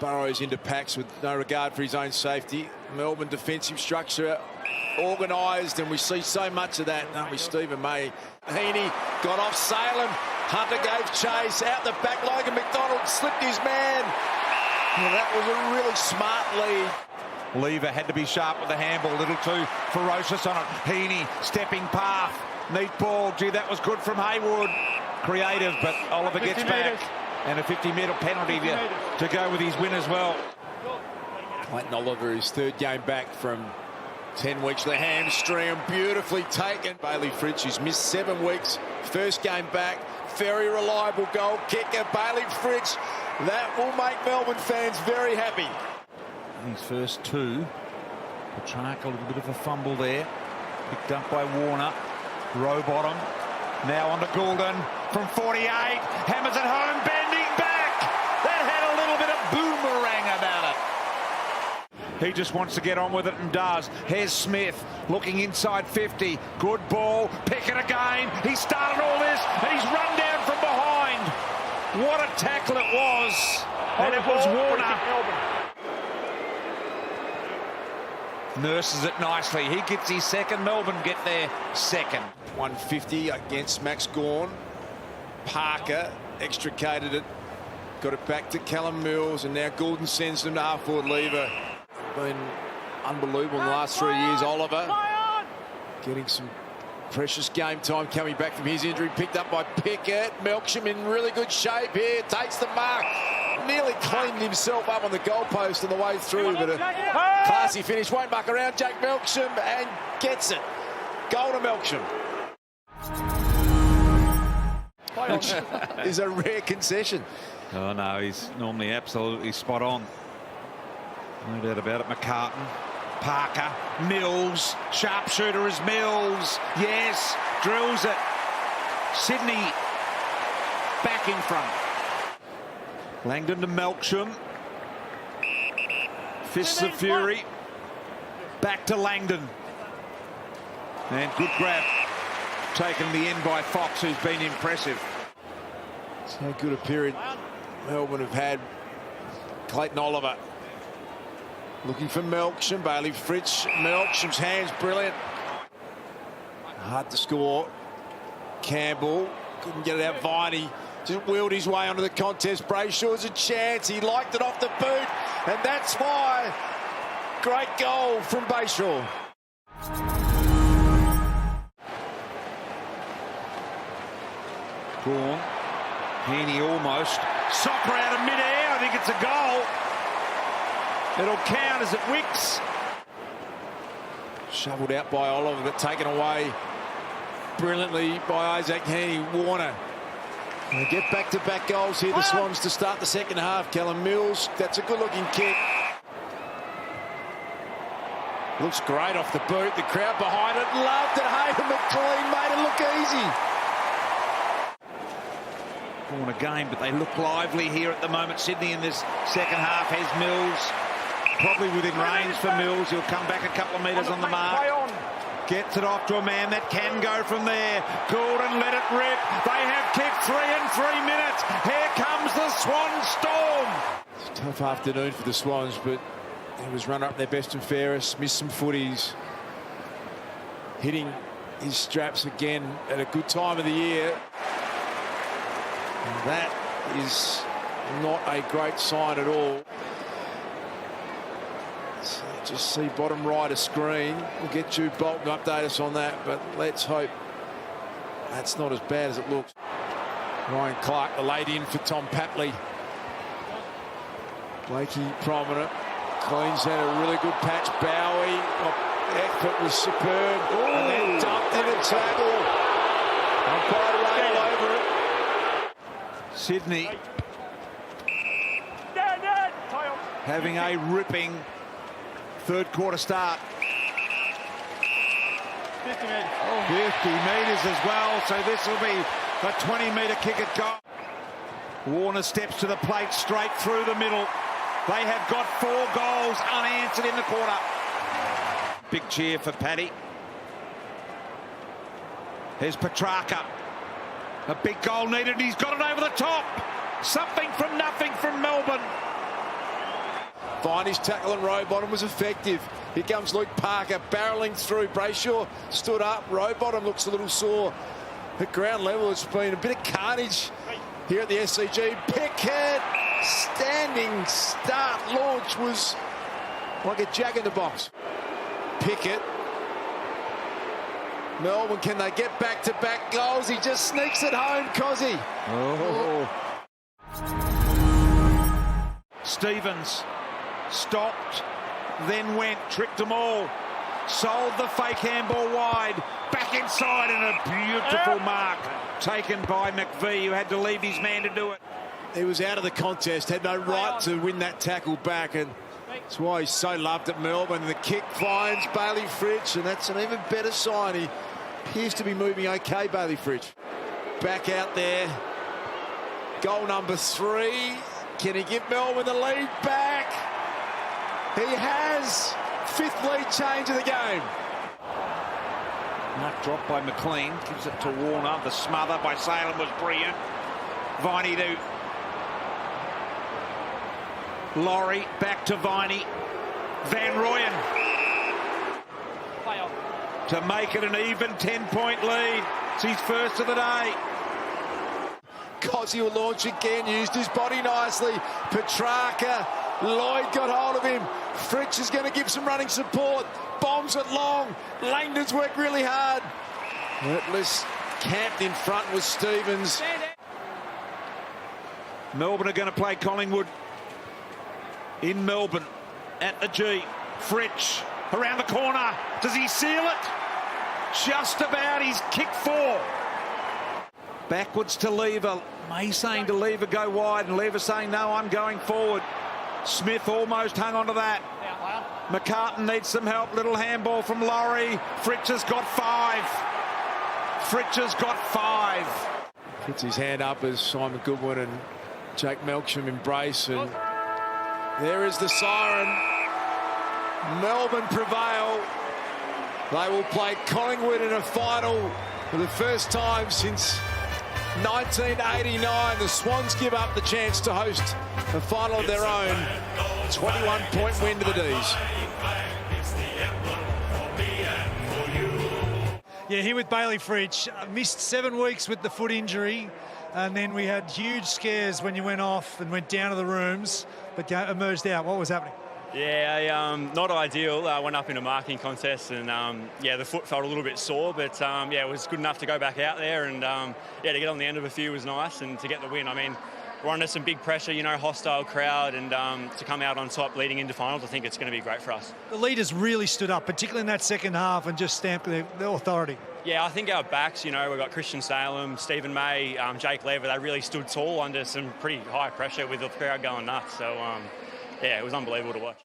burrows into packs with no regard for his own safety. Melbourne defensive structure organised, and we see so much of that, don't we, Stephen May? Heaney got off Salem. Hunter gave chase. Out the back, Logan McDonald slipped his man. And that was a really smart lead. Lever had to be sharp with the handball, a little too ferocious on it. Heaney stepping path. Neat ball. Gee, that was good from Haywood. Creative, but Oliver gets back. And a 50-metre penalty to go with his win as well. Clayton Oliver, his third game back from 10 weeks. The hamstring, beautifully taken. Bailey Fritsch, who's missed 7 weeks. First game back. Very reliable goal kicker. Bailey Fritsch. That will make Melbourne fans very happy. His first two. Petrarca, a little bit of a fumble there. Picked up by Warner. Rowbottom. Now on to Goulden from 48. Hammers it home, bending back. That had a little bit of boomerang about it. He just wants to get on with it and does. Here's Smith looking inside 50. Good ball. Pick it again. He started all this and he's run down from behind. What a tackle it was. And it was Warner. Nurses it nicely. He gets his second. Melbourne get their second. 150 against Max Gawn. Parker extricated it. Got it back to Callum Mills, and now Goulden sends them to half-forward lever. Been unbelievable in the last 3 years. Oliver getting some precious game time coming back from his injury. Picked up by Pickett. Melksham in really good shape here. Takes the mark. Nearly cleaned himself up on the goalpost on the way through, but a classy finish. Won't muck around. Jake Melksham and gets it. Goal to Melksham. Which is a rare concession. Oh no, he's normally absolutely spot on. No doubt about it. McCartan, Parker, Mills, sharpshooter is Mills. Yes, drills it. Sydney back in front. Langdon to Melksham. Fists of Fury. Back to Langdon. And good grab. Taken the end by Fox, who's been impressive. So good a period Melbourne have had. Clayton Oliver looking for Melksham. Bailey Fritsch. Melksham's hands brilliant. Hard to score. Campbell couldn't get it out. Viney just wheeled his way onto the contest. Brayshaw's a chance. He liked it off the boot, and that's why. Great goal from Bayshaw. Gawn. Heaney almost. Soccer out of mid-air. I think it's a goal. It'll count as it wicks. Shovelled out by Oliver, but taken away brilliantly by Isaac Heaney. Warner. They get back-to-back goals here, the Swans, to start the second half. Callum Mills, that's a good-looking kick. Looks great off the boot. The crowd behind it loved it. Hayden McLean made it look easy. Corner game, but they look lively here at the moment. Sydney in this second half has Mills. Probably within range for Mills. He'll come back a couple of metres on the mark. Gets it off to a man that can go from there. Goulden let it rip. They have kicked 3 in 3 minutes. Here comes the Swan storm. It's a tough afternoon for the Swans, but he was runner up their best and fairest. Missed some footies. Hitting his straps again at a good time of the year. And that is not a great sign at all. So just see bottom right of screen. We'll get Jude Bolton to update us on that, but let's hope that's not as bad as it looks. Ryan Clark, the laid in for Tom Papley. Blakey prominent. Cleans had a really good patch. Bowie, effort was superb. Ooh. And then dumped in a tackle. Umpire rail over it. Sydney having a ripping third quarter start. 50 metres as well, so this will be a 20-metre kick at goal. Warner steps to the plate straight through the middle. They have got 4 goals unanswered in the quarter. Big cheer for Paddy. Here's Petrarca. A big goal needed. He's got it over the top. Something from nothing from Melbourne. Viney's tackle on Rowbottom was effective. Here comes Luke Parker barrelling through. Brayshaw stood up. Rowbottom looks a little sore. At ground level, it's been a bit of carnage here at the SCG. Pickett, standing start launch was like a jack in the box. Pickett. Melbourne, can they get back-to-back goals? He just sneaks it home, Cozzy. Oh. Stevens stopped, then went, tricked them all, sold the fake handball wide, back inside, and a beautiful mark taken by McVee, who had to leave his man to do it. He was out of the contest, had no right to win that tackle back, and that's why he's so loved at Melbourne. The kick finds Bailey Fritsch, and that's an even better sign. He appears to be moving okay, Bailey Fritsch. Back out there. Goal number 3. Can he give Melbourne the lead back? He has. 5th lead change of the game. Mark dropped by McLean, gives it to Warner. The smother by Salem was brilliant. Viney to Laurie, back to Viney. Van Rooyen to make it an even 10-point lead. It's his first of the day. Cozzy will launch again, used his body nicely. Petrarca, Lloyd got hold of him. Fritsch is going to give some running support. Bombs it long. Langdon's worked really hard. Atlas camped in front with Stevens. Melbourne are going to play Collingwood in Melbourne at the G. Fritsch around the corner. Does he seal it? Just about. He's kicked 4. Backwards to Lever. May saying to Lever go wide, and Lever saying no, I'm going forward. Smith almost hung onto that. McCartan needs some help. Little handball from Laurie. Fritsch has got 5. Fritsch has got 5. Puts his hand up as Simon Goodwin and Jake Melksham embrace, and there is the siren. Melbourne prevail. They will play Collingwood in a final for the first time since 1989. The Swans give up the chance to host a final of their own. 21-point win to the D's. Yeah, here with Bailey Fritsch. Missed 7 weeks with the foot injury, and then we had huge scares when you went off and went down to the rooms, but emerged out. What was happening? Yeah, not ideal. I went up in a marking contest, and yeah, the foot felt a little bit sore, but yeah, it was good enough to go back out there, and yeah, to get on the end of a few was nice, and to get the win. I mean, we're under some big pressure, you know, hostile crowd, and to come out on top leading into finals, I think it's going to be great for us. The leaders really stood up, particularly in that second half, and just stamped their authority. Yeah, I think our backs, you know, we've got Christian Salem, Stephen May, Jake Lever, they really stood tall under some pretty high pressure with the crowd going nuts. So, yeah, it was unbelievable to watch.